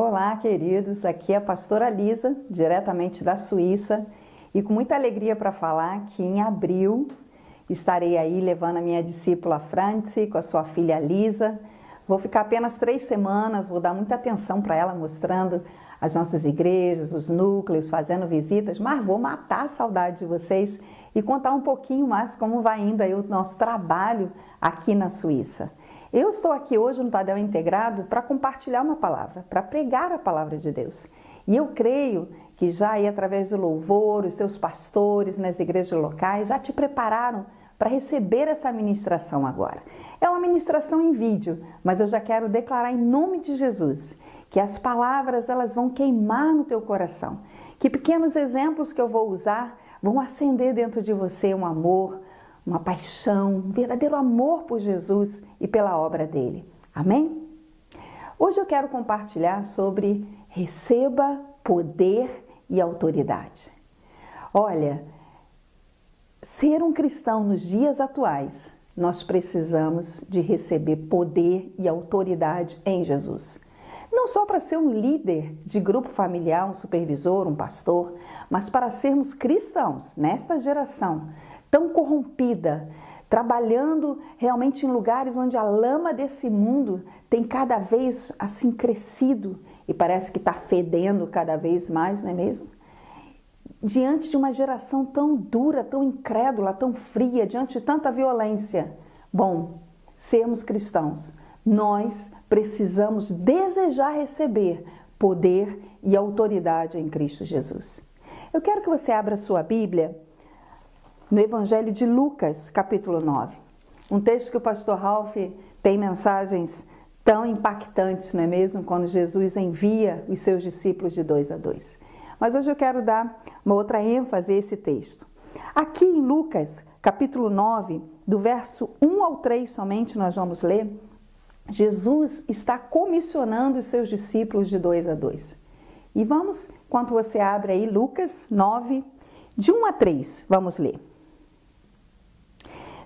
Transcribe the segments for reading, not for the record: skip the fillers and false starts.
Olá, queridos, aqui é a pastora Lisa, diretamente da Suíça, e com muita alegria para falar que em abril estarei aí levando a minha discípula Franci com a sua filha Lisa. Vou ficar apenas 3 semanas, vou dar muita atenção para ela, mostrando as nossas igrejas, os núcleos, fazendo visitas, mas vou matar a saudade de vocês e contar um pouquinho mais como vai indo aí o nosso trabalho aqui na Suíça. Eu estou aqui hoje no Tadel Integrado para compartilhar uma palavra, para pregar a palavra de Deus. E eu creio que já aí através do louvor, os seus pastores nas igrejas locais já te prepararam para receber essa ministração agora. É uma ministração em vídeo, mas eu já quero declarar em nome de Jesus que as palavras elas vão queimar no teu coração, que pequenos exemplos que eu vou usar vão acender dentro de você um amor, uma paixão, um verdadeiro amor por Jesus e pela obra dele. Amém? Hoje eu quero compartilhar sobre receba poder e autoridade. Olha, ser um cristão nos dias atuais, nós precisamos de receber poder e autoridade em Jesus. Não só para ser um líder de grupo familiar, um supervisor, um pastor, mas para sermos cristãos nesta geração tão corrompida, trabalhando realmente em lugares onde a lama desse mundo tem cada vez assim crescido e parece que está fedendo cada vez mais, não é mesmo? Diante de uma geração tão dura, tão incrédula, tão fria, diante de tanta violência. Bom, sermos cristãos, nós precisamos desejar receber poder e autoridade em Cristo Jesus. Eu quero que você abra sua Bíblia no Evangelho de Lucas, capítulo 9. Um texto que o pastor Ralph tem mensagens tão impactantes, não é mesmo? Quando Jesus envia os seus discípulos de 2 a 2. Mas hoje eu quero dar uma outra ênfase a esse texto. Aqui em Lucas, capítulo 9, do verso 1 ao 3 somente nós vamos ler, Jesus está comissionando os seus discípulos de 2 a 2. E vamos, enquanto você abre aí Lucas 9, de 1 a 3, vamos ler.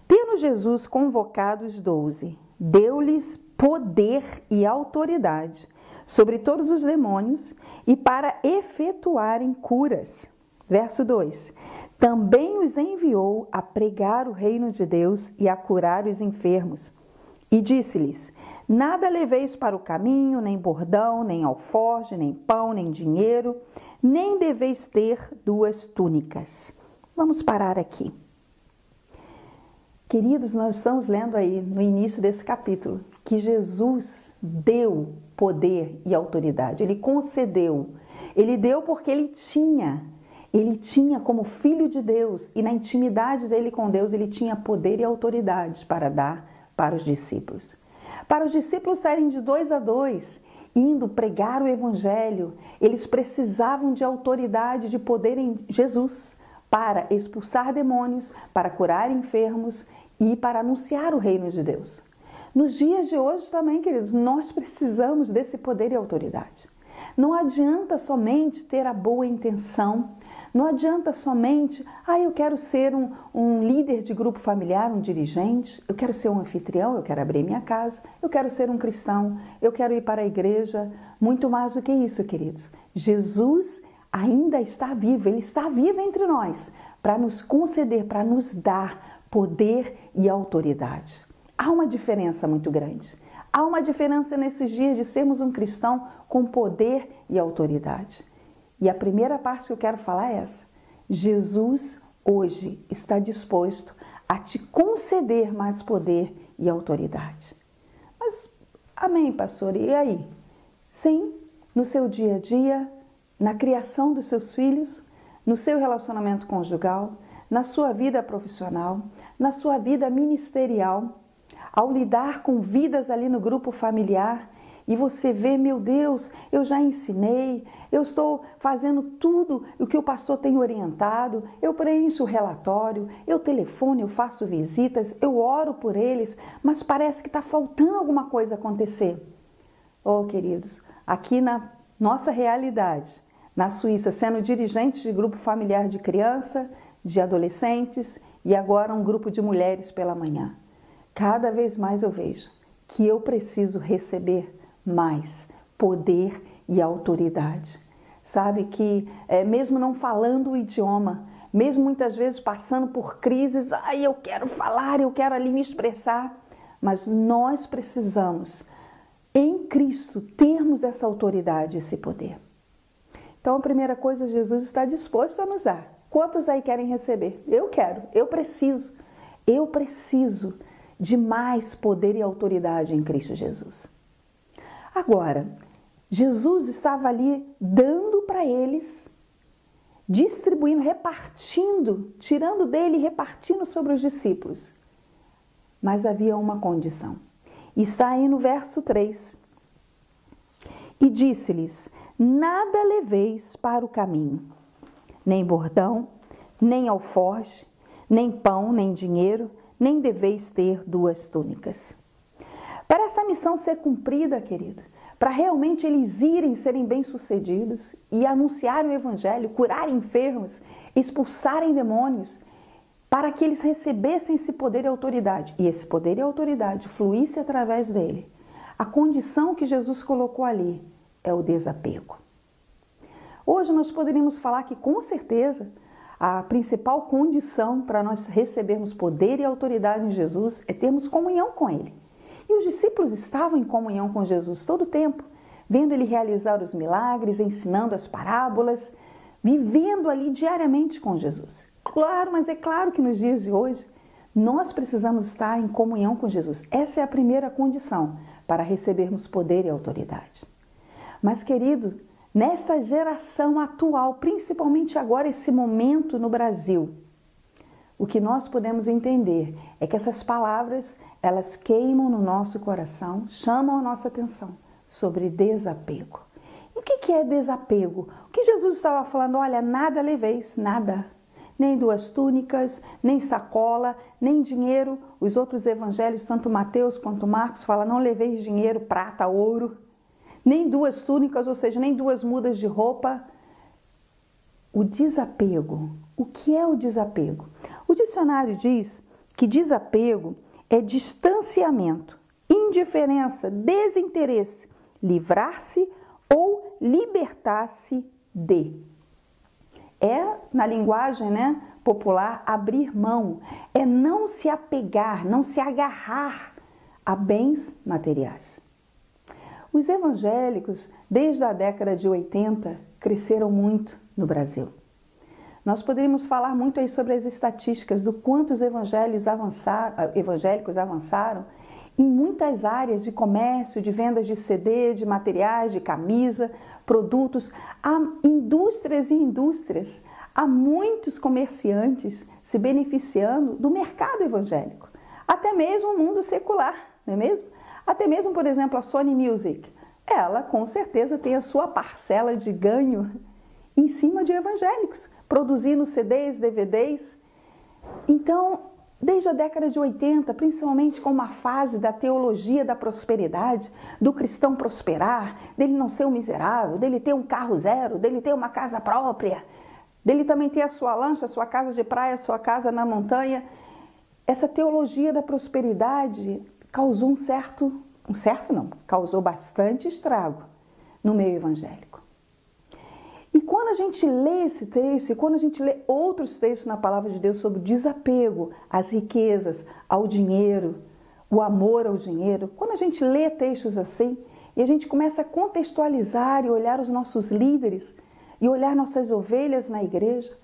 Tendo Jesus convocado os 12, deu-lhes poder e autoridade sobre todos os demônios e para efetuarem curas. Verso 2. Também os enviou a pregar o reino de Deus e a curar os enfermos. E disse-lhes: nada leveis para o caminho, nem bordão, nem alforje, nem pão, nem dinheiro, nem deveis ter 2 túnicas. Vamos parar aqui. Queridos, nós estamos lendo aí no início desse capítulo que Jesus deu poder e autoridade. Ele concedeu. Ele deu porque ele tinha como filho de Deus e na intimidade dele com Deus, ele tinha poder e autoridade para dar para os discípulos. Para os discípulos saírem de 2 a 2, indo pregar o evangelho, eles precisavam de autoridade, de poder em Jesus para expulsar demônios, para curar enfermos e para anunciar o reino de Deus. Nos dias de hoje também, queridos, nós precisamos desse poder e autoridade. Não adianta somente ter a boa intenção, não adianta somente, eu quero ser um líder de grupo familiar, um dirigente, eu quero ser um anfitrião, eu quero abrir minha casa, eu quero ser um cristão, eu quero ir para a igreja. Muito mais do que isso, queridos. Jesus ainda está vivo, Ele está vivo entre nós para nos conceder, para nos dar poder e autoridade. Há uma diferença muito grande. Há uma diferença nesses dias de sermos um cristão com poder e autoridade. E a primeira parte que eu quero falar é essa. Jesus hoje está disposto a te conceder mais poder e autoridade. Mas, amém, pastor, e aí? Sim, no seu dia a dia, na criação dos seus filhos, no seu relacionamento conjugal, na sua vida profissional, na sua vida ministerial, ao lidar com vidas ali no grupo familiar, e você vê, meu Deus, eu já ensinei, eu estou fazendo tudo o que o pastor tem orientado, eu preencho o relatório, eu telefono, eu faço visitas, eu oro por eles, mas parece que está faltando alguma coisa acontecer. Oh, queridos, aqui na nossa realidade, na Suíça, sendo dirigente de grupo familiar de criança, de adolescentes e agora um grupo de mulheres pela manhã. Cada vez mais eu vejo que eu preciso receber mais poder e autoridade. Sabe que mesmo não falando o idioma, mesmo muitas vezes passando por crises, eu quero falar, eu quero ali me expressar, mas nós precisamos, em Cristo, termos essa autoridade, esse poder. Então a primeira coisa, Jesus está disposto a nos dar. Quantos aí querem receber? Eu quero, eu preciso de mais poder e autoridade em Cristo Jesus. Agora, Jesus estava ali dando para eles, distribuindo, repartindo, tirando dele e repartindo sobre os discípulos. Mas havia uma condição. Está aí no verso 3. E disse-lhes: nada leveis para o caminho, nem bordão, nem alforje, nem pão, nem dinheiro, nem deveis ter 2 túnicas. Para essa missão ser cumprida, querido, para realmente eles serem bem-sucedidos e anunciarem o Evangelho, curarem enfermos, expulsarem demônios, para que eles recebessem esse poder e autoridade, e esse poder e autoridade fluísse através dele, a condição que Jesus colocou ali é o desapego. Hoje nós poderíamos falar que, com certeza, a principal condição para nós recebermos poder e autoridade em Jesus é termos comunhão com Ele. E os discípulos estavam em comunhão com Jesus todo o tempo, vendo Ele realizar os milagres, ensinando as parábolas, vivendo ali diariamente com Jesus. Claro, mas é claro que nos dias de hoje, nós precisamos estar em comunhão com Jesus. Essa é a primeira condição para recebermos poder e autoridade. Mas, querido, nesta geração atual, principalmente agora, esse momento no Brasil, o que nós podemos entender é que essas palavras, elas queimam no nosso coração, chamam a nossa atenção sobre desapego. E o que é desapego? O que Jesus estava falando? Olha, nada leveis, nada. Nem 2 túnicas, nem sacola, nem dinheiro. Os outros evangelhos, tanto Mateus quanto Marcos, falam: não leveis dinheiro, prata, ouro. Nem 2 túnicas, ou seja, nem 2 mudas de roupa. O desapego. O que é o desapego? O dicionário diz que desapego é distanciamento, indiferença, desinteresse, livrar-se ou libertar-se de. É, na linguagem popular, abrir mão. É não se apegar, não se agarrar a bens materiais. Os evangélicos, desde a década de 80, cresceram muito no Brasil. Nós poderíamos falar muito aí sobre as estatísticas do quanto os evangélicos avançaram em muitas áreas de comércio, de vendas de CD, de materiais, de camisa, produtos. Há indústrias e indústrias, há muitos comerciantes se beneficiando do mercado evangélico. Até mesmo o mundo secular, não é mesmo? Até mesmo, por exemplo, a Sony Music. Ela, com certeza, tem a sua parcela de ganho em cima de evangélicos, produzindo CDs, DVDs. Então, desde a década de 80, principalmente com uma fase da teologia da prosperidade, do cristão prosperar, dele não ser um miserável, dele ter um carro zero, dele ter uma casa própria, dele também ter a sua lancha, a sua casa de praia, a sua casa na montanha. Essa teologia da prosperidade causou causou bastante estrago no meio evangélico. E quando a gente lê esse texto, e quando a gente lê outros textos na palavra de Deus sobre o desapego às riquezas, ao dinheiro, o amor ao dinheiro, quando a gente lê textos assim, e a gente começa a contextualizar e olhar os nossos líderes, e olhar nossas ovelhas na igreja,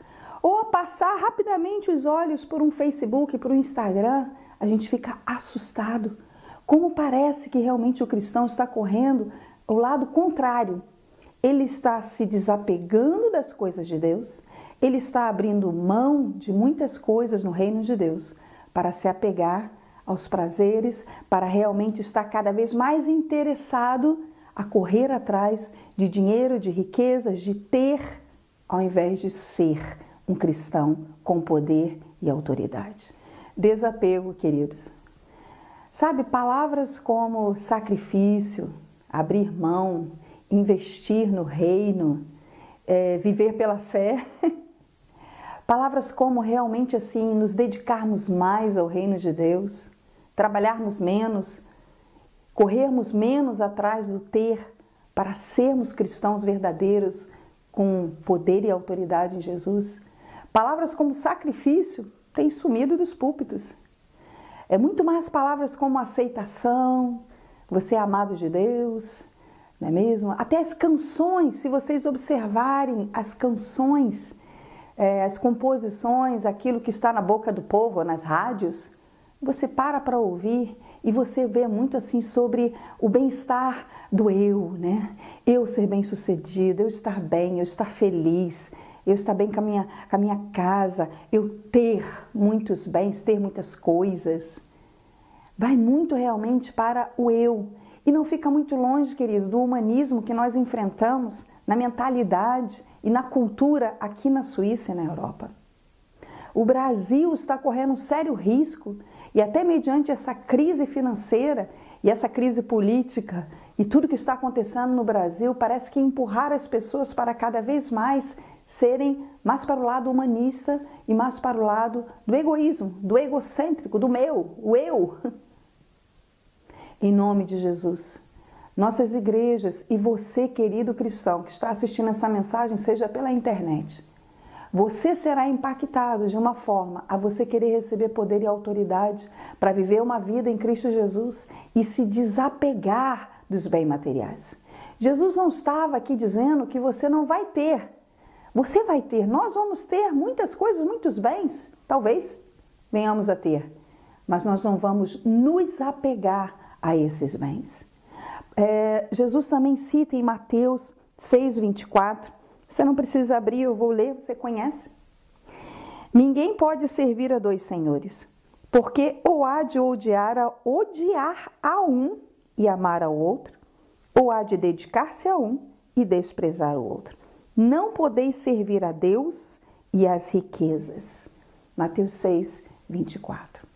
ou a passar rapidamente os olhos por um Facebook, por um Instagram, a gente fica assustado. Como parece que realmente o cristão está correndo ao lado contrário. Ele está se desapegando das coisas de Deus, ele está abrindo mão de muitas coisas no reino de Deus para se apegar aos prazeres, para realmente estar cada vez mais interessado a correr atrás de dinheiro, de riquezas, de ter, ao invés de ser um cristão com poder e autoridade. Desapego, queridos. Sabe, palavras como sacrifício, abrir mão, investir no reino, viver pela fé. Palavras como realmente assim, nos dedicarmos mais ao reino de Deus, trabalharmos menos, corrermos menos atrás do ter, para sermos cristãos verdadeiros com poder e autoridade em Jesus. Palavras como sacrifício têm sumido dos púlpitos. É muito mais palavras como aceitação, você é amado de Deus, não é mesmo? Até as canções, se vocês observarem as canções, as composições, aquilo que está na boca do povo, nas rádios, você para ouvir e você vê muito assim sobre o bem-estar do eu, né? Eu ser bem-sucedido, eu estar bem, eu estar feliz, eu estar bem com a minha casa, eu ter muitos bens, ter muitas coisas. Vai muito realmente para o eu. E não fica muito longe, querido, do humanismo que nós enfrentamos na mentalidade e na cultura aqui na Suíça e na Europa. O Brasil está correndo um sério risco, e até mediante essa crise financeira e essa crise política e tudo que está acontecendo no Brasil, parece que empurrar as pessoas para cada vez mais serem mais para o lado humanista e mais para o lado do egoísmo, do egocêntrico, do meu, o eu. Em nome de Jesus, nossas igrejas e você, querido cristão, que está assistindo essa mensagem, seja pela internet, você será impactado de uma forma a você querer receber poder e autoridade para viver uma vida em Cristo Jesus e se desapegar dos bens materiais. Jesus não estava aqui dizendo que você não vai ter. Você vai ter, nós vamos ter muitas coisas, muitos bens, talvez venhamos a ter, mas nós não vamos nos apegar a esses bens. Jesus também cita em Mateus 6:24, você não precisa abrir, eu vou ler, você conhece. Ninguém pode servir a dois senhores, porque ou há de odiar a um e amar ao outro, ou há de dedicar-se a um e desprezar o outro. Não podeis servir a Deus e às riquezas. Mateus 6:24.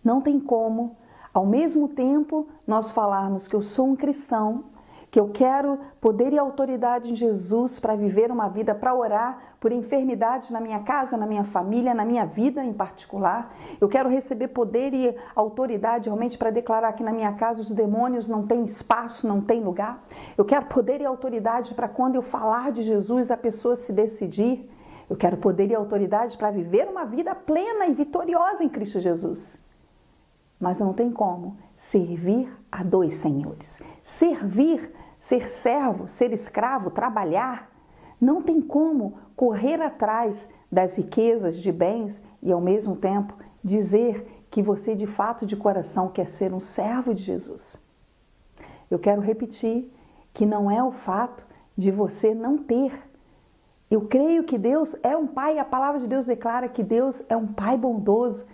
Não tem como, ao mesmo tempo, nós falarmos que eu sou um cristão, que eu quero poder e autoridade em Jesus para viver uma vida, para orar por enfermidades na minha casa, na minha família, na minha vida em particular. Eu quero receber poder e autoridade realmente para declarar que na minha casa os demônios não têm espaço, não têm lugar. Eu quero poder e autoridade para quando eu falar de Jesus a pessoa se decidir. Eu quero poder e autoridade para viver uma vida plena e vitoriosa em Cristo Jesus. Mas não tem como servir a dois senhores. Servir, ser servo, ser escravo, trabalhar, não tem como correr atrás das riquezas, de bens e ao mesmo tempo dizer que você de fato de coração quer ser um servo de Jesus. Eu quero repetir que não é o fato de você não ter. Eu creio que Deus é um Pai, a palavra de Deus declara que Deus é um Pai bondoso.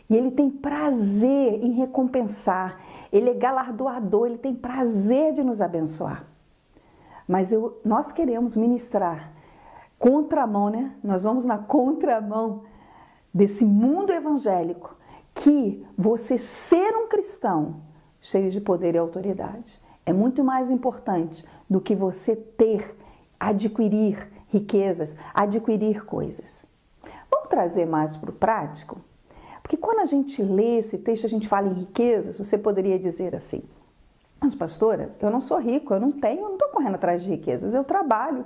E Ele tem prazer em recompensar, Ele é galardoador, Ele tem prazer de nos abençoar. Mas nós queremos ministrar contramão, né? Nós vamos na contramão desse mundo evangélico, que você ser um cristão cheio de poder e autoridade é muito mais importante do que você ter, adquirir riquezas, adquirir coisas. Vamos trazer mais para o prático? Porque quando a gente lê esse texto, a gente fala em riquezas, você poderia dizer assim, mas pastora, eu não sou rico, eu não estou correndo atrás de riquezas, eu trabalho,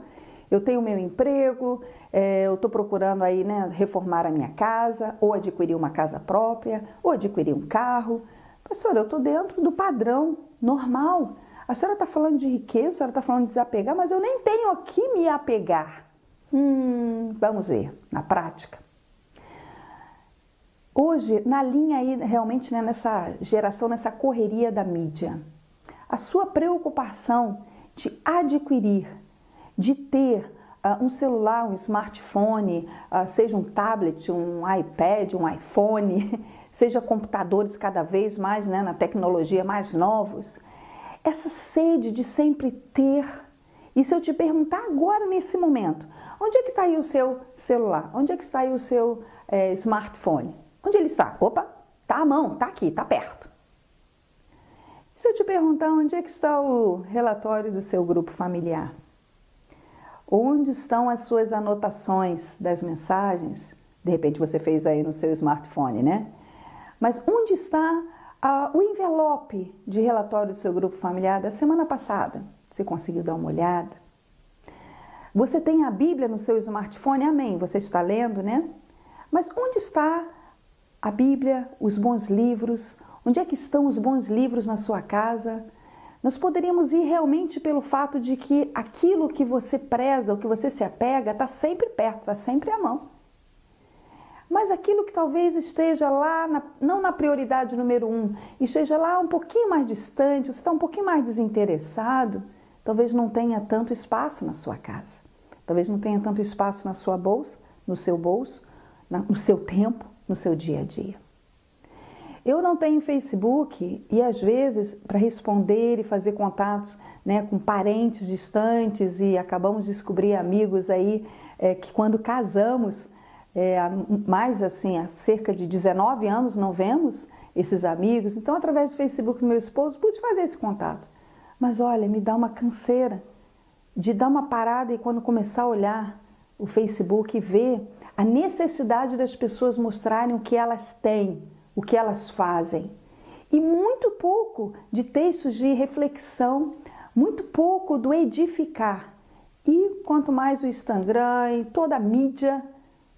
eu tenho meu emprego, eu estou procurando aí, né, reformar a minha casa, ou adquirir uma casa própria, ou adquirir um carro. Pastora, eu estou dentro do padrão normal. A senhora está falando de riqueza, a senhora está falando de desapegar, mas eu nem tenho a que me apegar. Vamos ver, na prática. Hoje, na linha aí, realmente, né, nessa geração, nessa correria da mídia, a sua preocupação de adquirir, de ter um celular, um smartphone, seja um tablet, um iPad, um iPhone, seja computadores cada vez mais, né, na tecnologia mais novos, essa sede de sempre ter. E se eu te perguntar agora, nesse momento, onde é que está aí o seu celular? Onde é que está aí o seu smartphone? Onde ele está? Opa, está à mão, está aqui, está perto. E se eu te perguntar onde é que está o relatório do seu grupo familiar? Onde estão as suas anotações das mensagens? De repente você fez aí no seu smartphone, né? Mas onde está o envelope de relatório do seu grupo familiar da semana passada? Você conseguiu dar uma olhada? Você tem a Bíblia no seu smartphone? Amém, você está lendo, né? Mas onde está a Bíblia, os bons livros? Onde é que estão os bons livros na sua casa? Nós poderíamos ir realmente pelo fato de que aquilo que você preza, o que você se apega, está sempre perto, está sempre à mão. Mas aquilo que talvez esteja lá, não na prioridade número 1, esteja lá um pouquinho mais distante, você está um pouquinho mais desinteressado, talvez não tenha tanto espaço na sua casa. Talvez não tenha tanto espaço na sua bolsa, no seu bolso, no seu tempo, no seu dia a dia. Eu não tenho Facebook e às vezes para responder e fazer contatos, né, com parentes distantes, e acabamos de descobrir amigos aí que quando casamos, há cerca de 19 anos não vemos esses amigos. Então, através do Facebook do meu esposo, pude fazer esse contato. Mas olha, me dá uma canseira de dar uma parada e quando começar a olhar o Facebook e ver a necessidade das pessoas mostrarem o que elas têm, o que elas fazem. E muito pouco de textos de reflexão, muito pouco do edificar. E quanto mais o Instagram e toda a mídia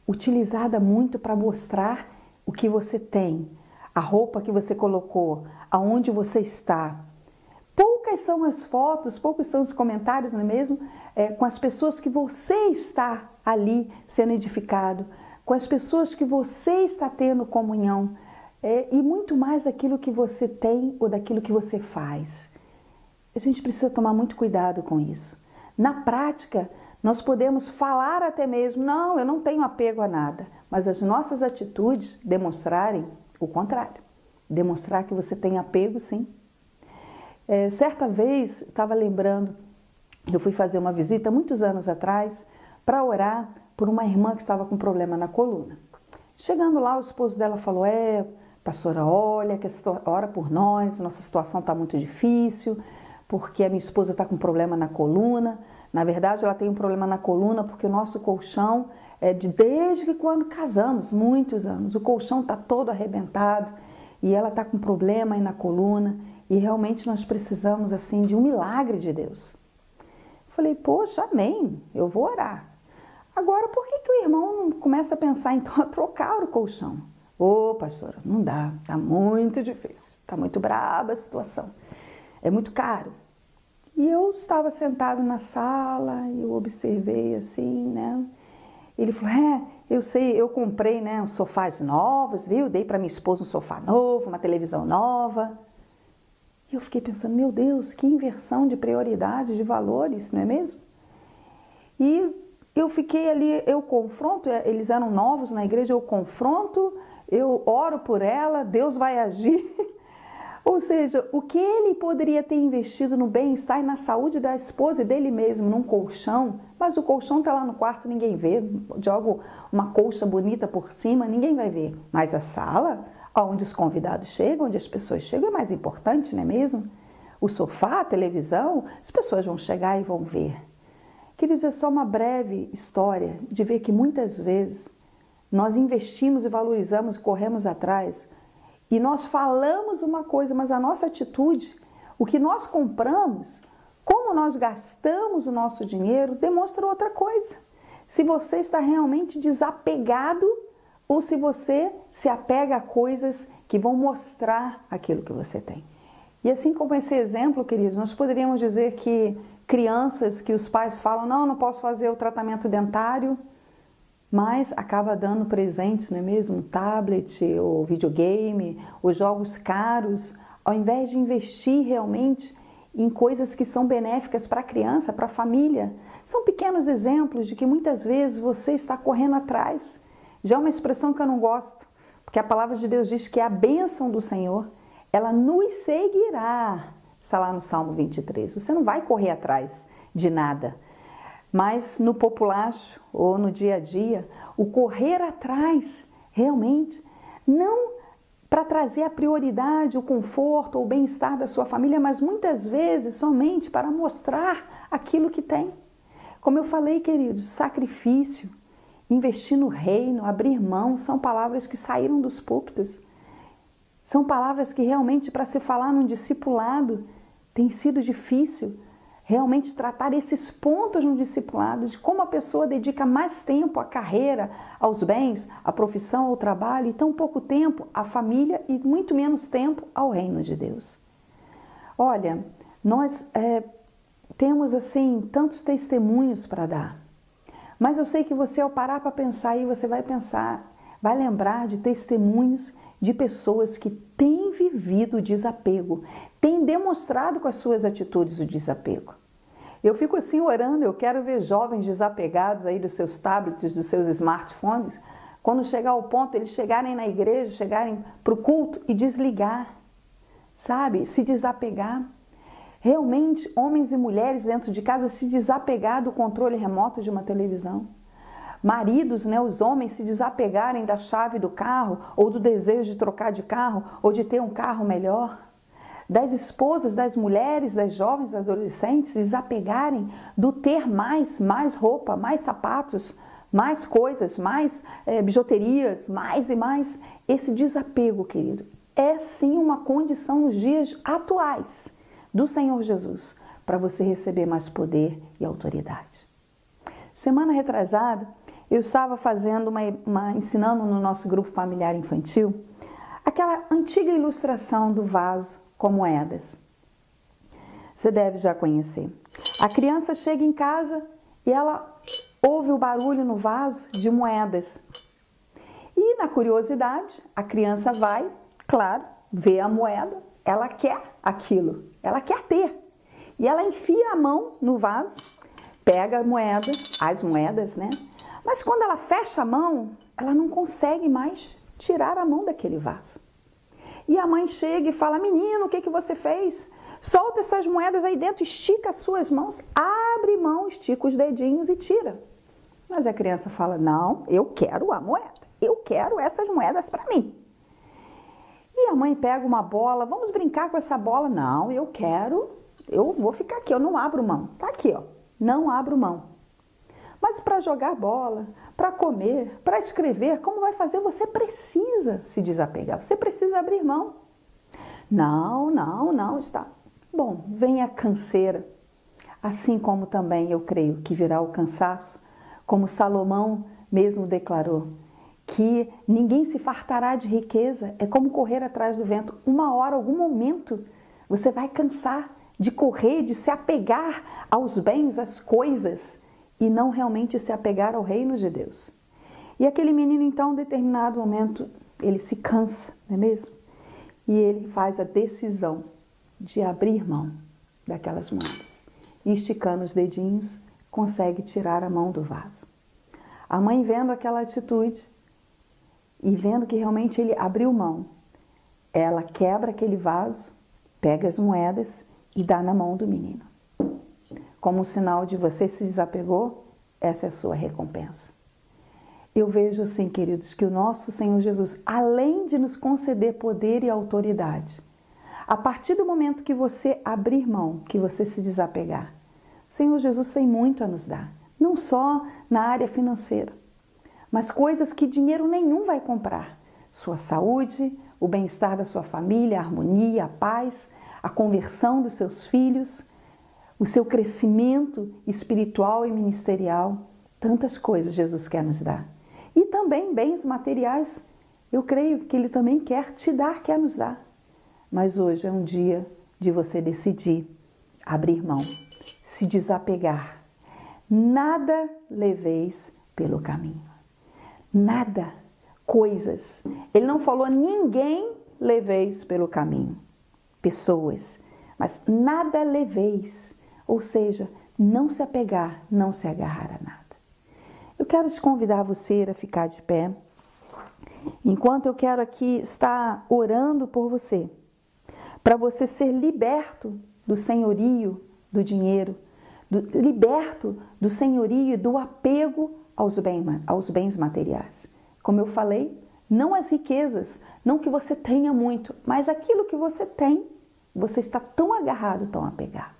utilizada muito para mostrar o que você tem, a roupa que você colocou, aonde você está. Poucas são as fotos, poucos são os comentários, não é mesmo? Com as pessoas que você está ali sendo edificado, com as pessoas que você está tendo comunhão, e muito mais daquilo que você tem ou daquilo que você faz. A gente precisa tomar muito cuidado com isso. Na prática, nós podemos falar até mesmo, não, eu não tenho apego a nada, mas as nossas atitudes demonstrarem o contrário. Demonstrar que você tem apego, sim. Certa vez, estava lembrando, eu fui fazer uma visita muitos anos atrás para orar por uma irmã que estava com problema na coluna. Chegando lá, o esposo dela falou, pastora, olha, ora por nós, nossa situação está muito difícil, porque a minha esposa está com problema na coluna. Na verdade, ela tem um problema na coluna porque o nosso colchão desde que quando casamos, muitos anos, o colchão está todo arrebentado e ela está com problema aí na coluna e realmente nós precisamos assim de um milagre de Deus. Falei, poxa, amém, eu vou orar. Agora, por que o irmão não começa a pensar então a trocar o colchão? Pastora, não dá, está muito difícil, está muito braba a situação, é muito caro. E eu estava sentado na sala e eu observei assim, né? Ele falou, eu sei, eu comprei, né, uns sofás novos, viu? Dei para minha esposa um sofá novo, uma televisão nova. E eu fiquei pensando, meu Deus, que inversão de prioridades, de valores, não é mesmo? E eu fiquei ali, eu confronto, eles eram novos na igreja, eu confronto, eu oro por ela, Deus vai agir. Ou seja, o que ele poderia ter investido no bem-estar e na saúde da esposa e dele mesmo, num colchão, mas o colchão está lá no quarto, ninguém vê, jogo uma colcha bonita por cima, ninguém vai ver. Mas a sala, onde os convidados chegam, onde as pessoas chegam, é mais importante, não é mesmo? O sofá, a televisão, as pessoas vão chegar e vão ver. Queridos, é só uma breve história de ver que muitas vezes nós investimos e valorizamos, corremos atrás, e nós falamos uma coisa, mas a nossa atitude, o que nós compramos, como nós gastamos o nosso dinheiro, demonstra outra coisa. Se você está realmente desapegado ou se você se apega a coisas que vão mostrar aquilo que você tem. E assim como esse exemplo, queridos, nós poderíamos dizer que crianças que os pais falam, não posso fazer o tratamento dentário, mas acaba dando presentes, não é mesmo? Um tablet, ou videogame, ou jogos caros, ao invés de investir realmente em coisas que são benéficas para a criança, para a família. São pequenos exemplos de que muitas vezes você está correndo atrás. Já é uma expressão que eu não gosto, porque a palavra de Deus diz que a bênção do Senhor, ela nos seguirá. Está lá no Salmo 23. Você não vai correr atrás de nada. Mas no populacho ou no dia a dia, o correr atrás, realmente, não para trazer a prioridade, o conforto ou o bem-estar da sua família, mas muitas vezes somente para mostrar aquilo que tem. Como eu falei, queridos, sacrifício, investir no reino, abrir mão, são palavras que saíram dos púlpitos. São palavras que realmente para se falar num discipulado tem sido difícil. realmente tratar esses pontos no discipulado, de como a pessoa dedica mais tempo à carreira, aos bens, à profissão, ao trabalho, e tão pouco tempo à família e muito menos tempo ao reino de Deus. Olha, nós temos assim tantos testemunhos para dar, mas eu sei que você, ao parar para pensar aí, você vai pensar, vai lembrar de testemunhos de pessoas que têm vivido o desapego, têm demonstrado com as suas atitudes o desapego. Eu fico assim orando, eu quero ver jovens desapegados aí dos seus tablets, dos seus smartphones, quando chegar ao ponto eles chegarem na igreja, chegarem para o culto e desligar, sabe? Se desapegar. Realmente, homens e mulheres dentro de casa se desapegar do controle remoto de uma televisão. Maridos, né, os homens se desapegarem da chave do carro ou do desejo de trocar de carro ou de ter um carro melhor. Das esposas, das mulheres, das jovens, dos adolescentes se desapegarem do ter mais roupa, mais sapatos, mais coisas, mais bijuterias, mais e mais. Esse desapego, querido, é sim uma condição nos dias atuais do Senhor Jesus para você receber mais poder e autoridade. Semana retrasada, eu estava fazendo ensinando no nosso grupo familiar infantil aquela antiga ilustração do vaso com moedas. Você deve já conhecer. A criança chega em casa e ela ouve o barulho no vaso de moedas. E na curiosidade, a criança vai, claro, vê a moeda, ela quer aquilo, ela quer ter. E ela enfia a mão no vaso, pega a moeda, as moedas, né? Mas quando ela fecha a mão, ela não consegue mais tirar a mão daquele vaso. E a mãe chega e fala, menino, o que você fez? Solta essas moedas aí dentro, estica as suas mãos, abre mão, estica os dedinhos e tira. Mas a criança fala, não, eu quero a moeda, eu quero essas moedas para mim. E a mãe pega uma bola, vamos brincar com essa bola? Não, eu vou ficar aqui, eu não abro mão. Tá aqui, ó, não abro mão. Mas para jogar bola, para comer, para escrever, como vai fazer? Você precisa se desapegar, você precisa abrir mão. Não, está. Bom, vem a canseira, assim como também eu creio que virá o cansaço, como Salomão mesmo declarou, que ninguém se fartará de riqueza, é como correr atrás do vento. Uma hora, algum momento, você vai cansar de correr, de se apegar aos bens, às coisas, e não realmente se apegar ao reino de Deus. E aquele menino, então, em determinado momento, ele se cansa, não é mesmo? E ele faz a decisão de abrir mão daquelas moedas. E esticando os dedinhos, consegue tirar a mão do vaso. A mãe, vendo aquela atitude e vendo que realmente ele abriu mão, ela quebra aquele vaso, pega as moedas e dá na mão do menino. Como um sinal de você se desapegou, essa é a sua recompensa. Eu vejo assim, queridos, que o nosso Senhor Jesus, além de nos conceder poder e autoridade, a partir do momento que você abrir mão, que você se desapegar, o Senhor Jesus tem muito a nos dar. Não só na área financeira, mas coisas que dinheiro nenhum vai comprar. Sua saúde, o bem-estar da sua família, a harmonia, a paz, a conversão dos seus filhos, o seu crescimento espiritual e ministerial. Tantas coisas Jesus quer nos dar. E também bens materiais. Eu creio que Ele também quer te dar, quer nos dar. Mas hoje é um dia de você decidir abrir mão, se desapegar. Nada leveis pelo caminho. Nada. Coisas. Ele não falou ninguém leveis pelo caminho. Pessoas. Mas nada leveis. Ou seja, não se apegar, não se agarrar a nada. Eu quero te convidar você a ficar de pé, enquanto eu quero aqui estar orando por você, para você ser liberto do senhorio do dinheiro, liberto do senhorio e do apego aos bens materiais. Como eu falei, não as riquezas, não que você tenha muito, mas aquilo que você tem, você está tão agarrado, tão apegado.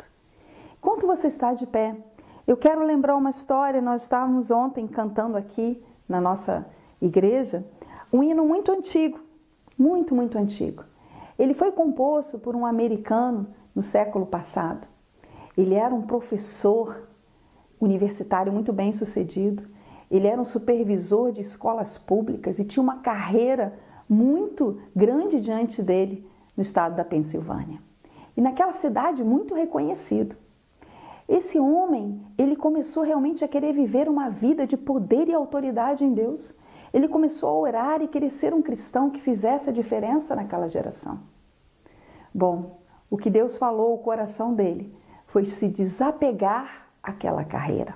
Enquanto você está de pé, eu quero lembrar uma história. Nós estávamos ontem cantando aqui na nossa igreja um hino muito antigo, muito antigo. Ele foi composto por um americano no século passado. Ele era um professor universitário muito bem sucedido. Ele era um supervisor de escolas públicas e tinha uma carreira muito grande diante dele no estado da Pensilvânia. E naquela cidade muito reconhecido. Esse homem, ele começou realmente a querer viver uma vida de poder e autoridade em Deus. Ele começou a orar e querer ser um cristão que fizesse a diferença naquela geração. Bom, o que Deus falou ao coração dele foi se desapegar àquela carreira.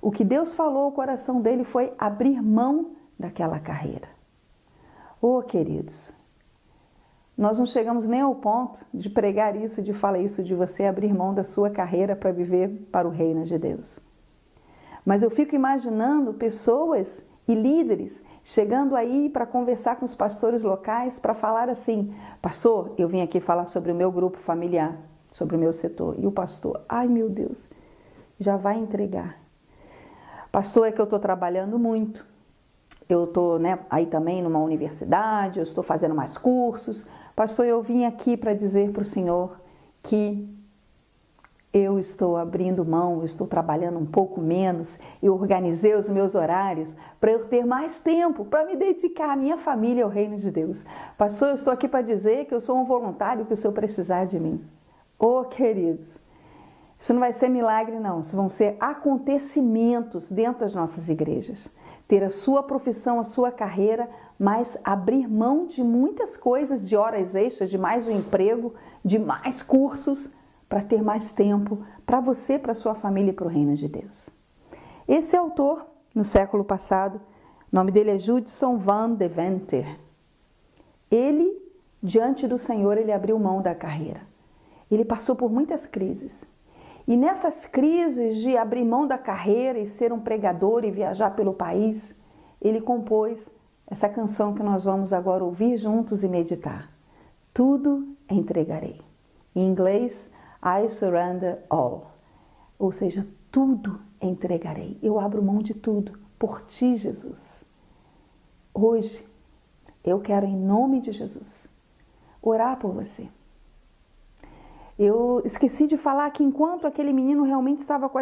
O que Deus falou ao coração dele foi abrir mão daquela carreira. Oh, queridos, nós não chegamos nem ao ponto de pregar isso, de falar isso, de você abrir mão da sua carreira para viver para o reino de Deus. Mas eu fico imaginando pessoas e líderes chegando aí para conversar com os pastores locais, para falar assim: pastor, eu vim aqui falar sobre o meu grupo familiar, sobre o meu setor. E o pastor, ai meu Deus, já vai entregar. Pastor, é que eu estou trabalhando muito. Eu estou aí também numa universidade, eu estou fazendo mais cursos. Pastor, eu vim aqui para dizer para o Senhor que eu estou abrindo mão, eu estou trabalhando um pouco menos, eu organizei os meus horários para eu ter mais tempo para me dedicar à minha família, ao reino de Deus. Pastor, eu estou aqui para dizer que eu sou um voluntário, que o Senhor precisar de mim. Oh, queridos, isso não vai ser milagre não, isso vão ser acontecimentos dentro das nossas igrejas. Ter a sua profissão, a sua carreira, mas abrir mão de muitas coisas, de horas extras, de mais um emprego, de mais cursos, para ter mais tempo para você, para a sua família e para o reino de Deus. Esse autor, no século passado, o nome dele é Judson Van Deventer. Ele, diante do Senhor, ele abriu mão da carreira. Ele passou por muitas crises. E nessas crises de abrir mão da carreira e ser um pregador e viajar pelo país, ele compôs essa canção que nós vamos agora ouvir juntos e meditar. Tudo entregarei. Em inglês, I surrender all. Ou seja, tudo entregarei. Eu abro mão de tudo por ti, Jesus. Hoje, eu quero, em nome de Jesus, orar por você. Eu esqueci de falar que enquanto aquele menino realmente estava com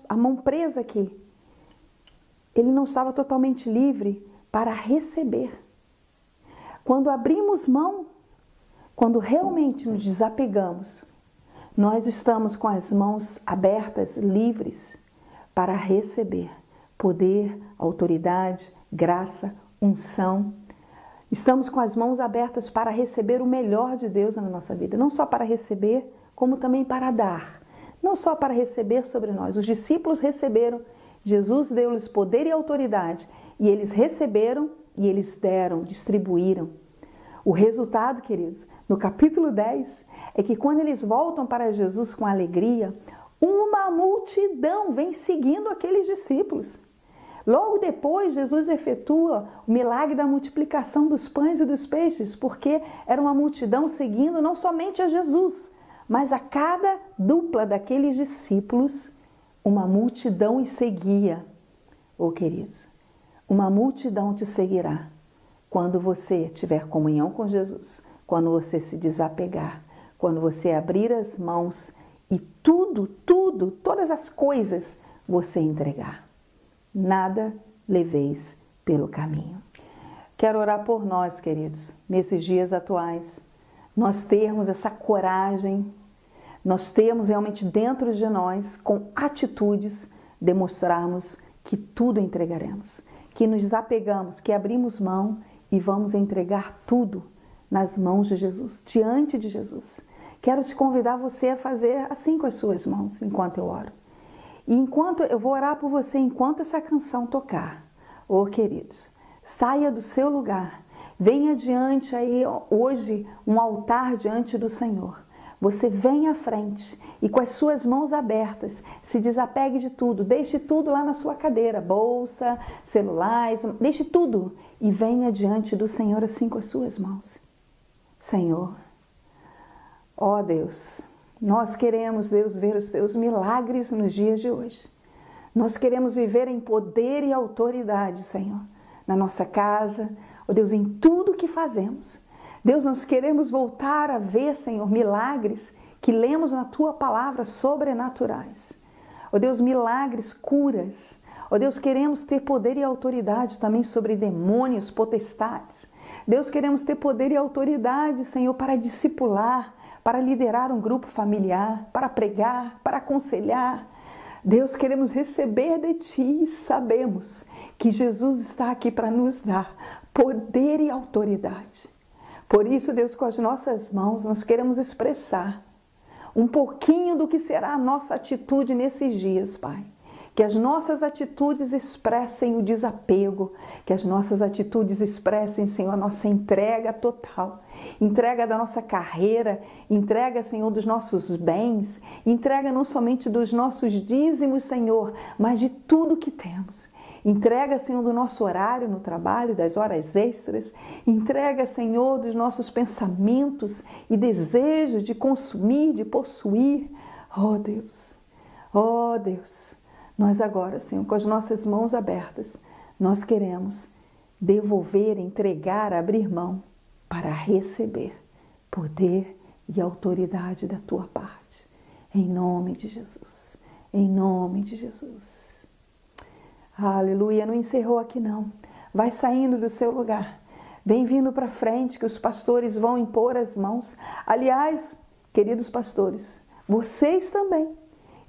a mão presa aqui, ele não estava totalmente livre para receber. Quando abrimos mão, quando realmente nos desapegamos, nós estamos com as mãos abertas, livres, para receber poder, autoridade, graça, unção. Estamos com as mãos abertas para receber o melhor de Deus na nossa vida. Não só para receber, como também para dar. Não só para receber sobre nós. Os discípulos receberam, Jesus deu-lhes poder e autoridade. E eles receberam e eles deram, distribuíram. O resultado, queridos, no capítulo 10, é que quando eles voltam para Jesus com alegria, uma multidão vem seguindo aqueles discípulos. Logo depois, Jesus efetua o milagre da multiplicação dos pães e dos peixes, porque era uma multidão seguindo não somente a Jesus, mas a cada dupla daqueles discípulos, uma multidão os seguia. Oh, queridos, uma multidão te seguirá quando você tiver comunhão com Jesus, quando você se desapegar, quando você abrir as mãos e todas as coisas você entregar. Nada leveis pelo caminho. Quero orar por nós, queridos, nesses dias atuais. Nós termos essa coragem, nós termos realmente dentro de nós, com atitudes, demonstrarmos que tudo entregaremos, que nos desapegamos, que abrimos mão e vamos entregar tudo nas mãos de Jesus, diante de Jesus. Quero te convidar você a fazer assim com as suas mãos, enquanto eu oro. E enquanto eu vou orar por você, enquanto essa canção tocar, oh queridos, saia do seu lugar, venha diante aí hoje um altar diante do Senhor. Você vem à frente e com as suas mãos abertas, se desapegue de tudo, deixe tudo lá na sua cadeira, bolsa, celulares, deixe tudo e venha diante do Senhor assim com as suas mãos. Senhor, ó Deus, nós queremos, Deus, ver os teus milagres nos dias de hoje. Nós queremos viver em poder e autoridade, Senhor, na nossa casa, ó Deus, em tudo que fazemos. Deus, nós queremos voltar a ver, Senhor, milagres que que lemos na Tua palavra sobrenaturais. Ó Deus, milagres, curas. Ó Deus, queremos ter poder e autoridade também sobre demônios, potestades. Deus, queremos ter poder e autoridade, Senhor, para discipular, para liderar um grupo familiar, para pregar, para aconselhar. Deus, queremos receber de Ti e sabemos que Jesus está aqui para nos dar poder e autoridade. Por isso, Deus, com as nossas mãos, nós queremos expressar um pouquinho do que será a nossa atitude nesses dias, Pai. Que as nossas atitudes expressem o desapego, que as nossas atitudes expressem, Senhor, a nossa entrega total, entrega da nossa carreira, entrega, Senhor, dos nossos bens, entrega não somente dos nossos dízimos, Senhor, mas de tudo que temos. Entrega, Senhor, do nosso horário no trabalho, das horas extras. Entrega, Senhor, dos nossos pensamentos e desejos de consumir, de possuir. Oh Deus, nós agora, Senhor, com as nossas mãos abertas, nós queremos devolver, entregar, abrir mão para receber poder e autoridade da Tua parte. Em nome de Jesus, em nome de Jesus. Aleluia, não encerrou aqui não. Vai saindo do seu lugar. Vem vindo para frente que os pastores vão impor as mãos. Aliás, queridos pastores, vocês também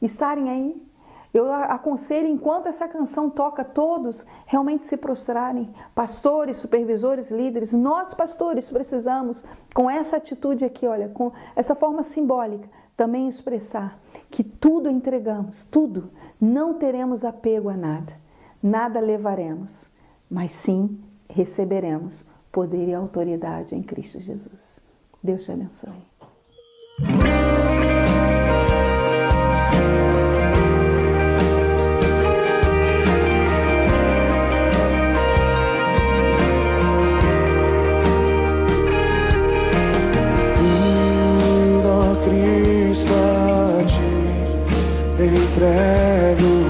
estarem aí. Eu aconselho, enquanto essa canção toca, todos realmente se prostrarem. Pastores, supervisores, líderes, nós pastores precisamos, com essa atitude aqui, olha, com essa forma simbólica, também expressar que tudo entregamos, tudo, não teremos apego a nada. Nada levaremos, mas sim receberemos poder e autoridade em Cristo Jesus. Deus te abençoe. Cristo a Ti entrego.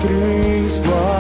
Cristo